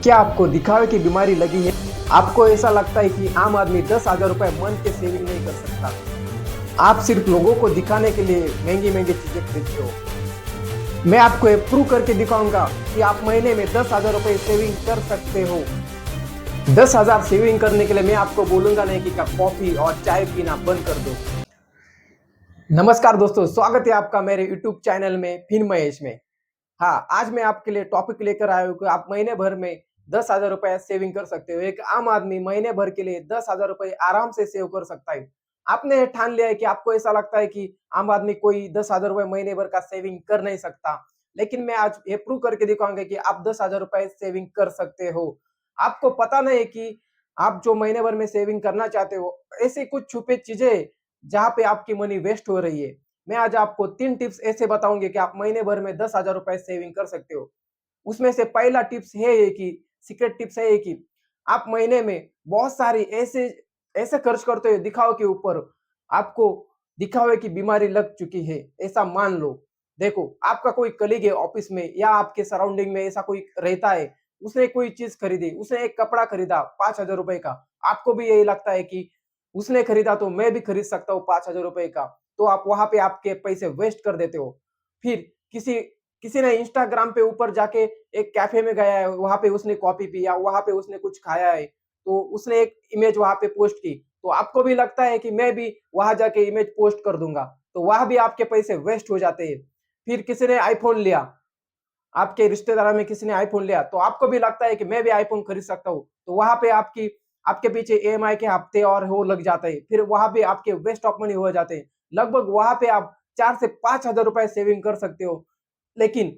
क्या आपको दिखावे की बीमारी लगी है? आपको ऐसा लगता है कि आम आदमी 10,000 रुपए मंथ के सेविंग नहीं कर सकता? आप सिर्फ लोगों को दिखाने के लिए महंगी महंगी चीजें खरीदते हो। मैं आपको ये प्रूव करके दिखाऊंगा कि आप महीने में 10,000 रुपए सेविंग कर सकते हो। 10,000 सेविंग करने के लिए मैं आपको बोलूंगा नहीं कि कॉफी और चाय पीना बंद कर दो। नमस्कार दोस्तों, स्वागत है आपका मेरे यूट्यूब चैनल में फिर महेश में। हाँ, आज मैं आपके लिए टॉपिक लेकर आया हूँ कि आप महीने भर में 10,000 रुपए सेविंग कर सकते हो। एक आम आदमी महीने भर के लिए 10,000 रुपए आराम से सेव कर सकता है। आपने ये ठान लिया है कि आपको ऐसा लगता है कि आम आदमी कोई 10,000 रुपए महीने भर का सेविंग कर नहीं सकता, लेकिन मैं आज ये प्रूव करके दिखाऊंगा कि आप 10,000 रुपए सेविंग कर सकते हो। आपको पता नहीं कि आप जो महीने भर में सेविंग करना चाहते हो, ऐसी कुछ छुपी चीजें जहाँ पे आपकी मनी वेस्ट हो रही है। मैं आज आपको 3 टिप्स ऐसे बताऊंगे कि आप महीने भर में 10,000 रुपए सेविंग कर सकते हो। उसमें से पहला टिप्स है कि सीक्रेट टिप्स है कि आप महीने में बहुत सारी ऐसे ऐसे खर्च करते हो दिखावे के ऊपर, आपको दिखावे की बीमारी लग चुकी है, ऐसा मान लो। देखो, आपका कोई कलीग है ऑफिस में या आपके सराउंडिंग में ऐसा कोई रहता है, उसने कोई चीज खरीदी, उसने एक कपड़ा खरीदा 5,000 रुपए का। आपको भी यही लगता है कि उसने खरीदा तो मैं भी खरीद सकता हूँ 5,000 रुपए का। तो आप वहां पे आपके पैसे वेस्ट कर देते हो। फिर किसी किसी ने इंस्टाग्राम पे ऊपर जाके एक कैफे में गया है, वहां पे उसने कॉफी पी या वहां पे उसने कुछ खाया है, तो उसने एक इमेज वहां पे पोस्ट की, तो आपको भी लगता है कि मैं भी वहां जाके इमेज पोस्ट कर दूंगा, तो वहां भी आपके पैसे वेस्ट हो जाते हैं। फिर किसी ने आईफोन लिया, आपके रिश्तेदारों में किसी ने आईफोन लिया, तो आपको भी लगता है कि मैं भी आईफोन खरीद सकता हूँ, तो वहां पे आपकी आपके पीछे ईएमआई के हफ्ते और वो लग जाते हैं, फिर वहां पे आपके वेस्ट ऑफ मनी हो जाते हैं। लगभग वहां पे आप 4 से 5 हजार रुपए सेविंग कर सकते हो, लेकिन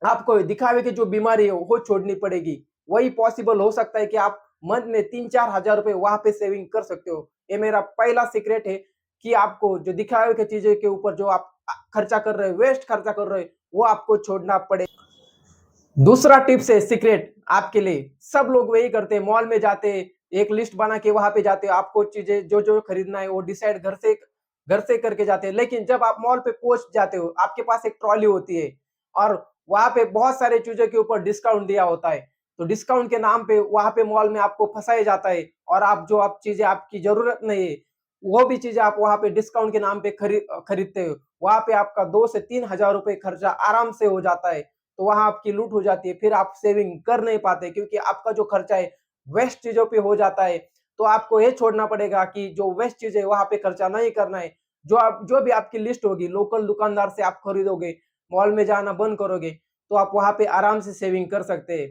आपको दिखावे की जो बीमारी है वो छोड़नी पड़ेगी। वही पॉसिबल हो सकता है कि आप मंथ में 3-4 हजार रुपए वहां पे सेविंग कर सकते हो। ये मेरा पहला सीक्रेट है कि आपको जो दिखावे की चीजें के ऊपर जो आप खर्चा कर रहे हो, वेस्ट खर्चा कर रहे हो, वो आपको छोड़ना पड़ेगा। दूसरा टिप्स है सीक्रेट आपके लिए। सब लोग वही करते हैं, मॉल में जाते हैं, एक लिस्ट बना के वहां पे जाते हैं, आपको चीजें जो जो खरीदना है वो डिसाइड घर से करके जाते हैं। लेकिन जब आप मॉल पे पहुंच जाते हो, आपके पास एक ट्रॉली होती है और वहां पे बहुत सारे चीजों के ऊपर डिस्काउंट दिया होता है, तो डिस्काउंट के नाम पे वहां पे मॉल में आपको फंसाया जाता है और आप चीजें आपकी जरूरत नहीं है, वो भी चीजें आप वहां पे डिस्काउंट के नाम पे खरीदते हो। वहां पे आपका 2 से 3 हजार रुपए खर्चा आराम से हो जाता है, तो वहां आपकी लूट हो जाती है। फिर आप सेविंग कर नहीं पाते क्योंकि आपका जो खर्चा है वेस्ट चीजों पे हो जाता है। तो आपको ये छोड़ना पड़ेगा कि जो वेस्ट चीज है वहां पे खर्चा नहीं करना है। जो भी आपकी लिस्ट होगी, लोकल दुकानदार से आप खरीदोगे, मॉल में जाना बंद करोगे, तो आप वहां पे आराम से सेविंग कर सकते हैं।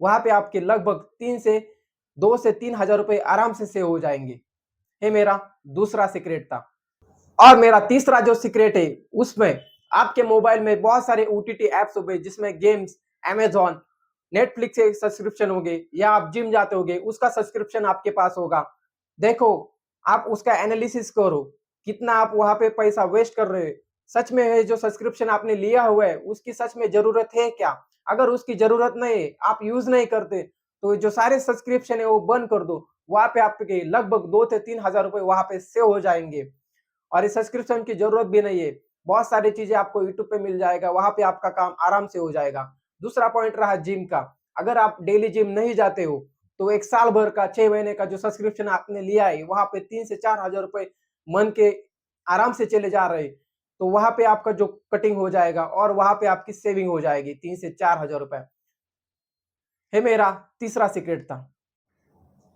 वहां पे आपके लगभग 2 से 3 हजार रुपए आराम से सेव हो जाएंगे। ये मेरा दूसरा सीक्रेट था। और मेरा तीसरा जो सीक्रेट है, उसमें आपके मोबाइल में बहुत सारे ओटीटी एप्स हो गए जिसमें गेम्स, अमेजॉन, नेटफ्लिक्स के सब्सक्रिप्शन हो गए, या आप जिम जाते होगे उसका सब्सक्रिप्शन आपके पास होगा। देखो, आप उसका एनालिसिस करो, कितना आप वहां पे पैसा वेस्ट कर रहे हो। सच में है जो सब्सक्रिप्शन आपने लिया हुआ है उसकी सच में जरूरत है क्या? अगर उसकी जरूरत नहीं है, आप यूज नहीं करते, तो जो सारे सब्सक्रिप्शन है वो बंद कर दो। वहां पे आपके लगभग 2 से 3 हजार रुपए वहां पे सेव हो जाएंगे और इस सब्सक्रिप्शन की जरूरत भी नहीं है। बहुत सारी चीजें आपको यूट्यूब पे मिल जाएगा, वहां पे आपका काम आराम से हो जाएगा। दूसरा पॉइंट रहा जिम का। अगर आप डेली जिम नहीं जाते हो, तो एक साल भर का 6 महीने का जो सब्सक्रिप्शन आपने लिया है वहां पे 3 से 4 हजार रुपए मन के आराम से चले जा रहे, तो वहां पे आपका जो कटिंग हो जाएगा और वहां पे आपकी सेविंग हो जाएगी 3 से 4 हजार रुपए। है मेरा तीसरा सीक्रेट था।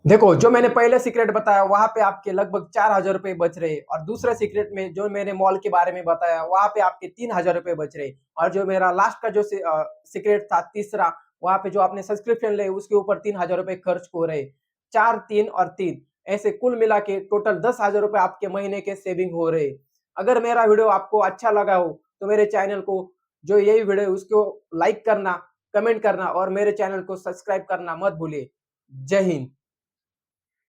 देखो, जो मैंने पहले सीक्रेट बताया वहां पे आपके लगभग 4 हजार रुपए बच रहे, और दूसरे सीक्रेट में जो मैंने मॉल के बारे में बताया वहां पे आपके 3 हजार रुपए बच रहे, और जो मेरा लास्ट का जो सीक्रेट था तीसरा, वहां पे जो आपने सब्सक्रिप्शन ले उसके ऊपर 3 हजार रुपए खर्च हो रहे। 4, 3 और 3, ऐसे कुल मिला के टोटल 10 हजार रुपए आपके महीने के सेविंग हो रहे। अगर मेरा वीडियो आपको अच्छा लगा हो तो मेरे चैनल को, जो यही वीडियो है उसको लाइक करना, कमेंट करना और मेरे चैनल को सब्सक्राइब करना मत भूलिए। जय हिंद।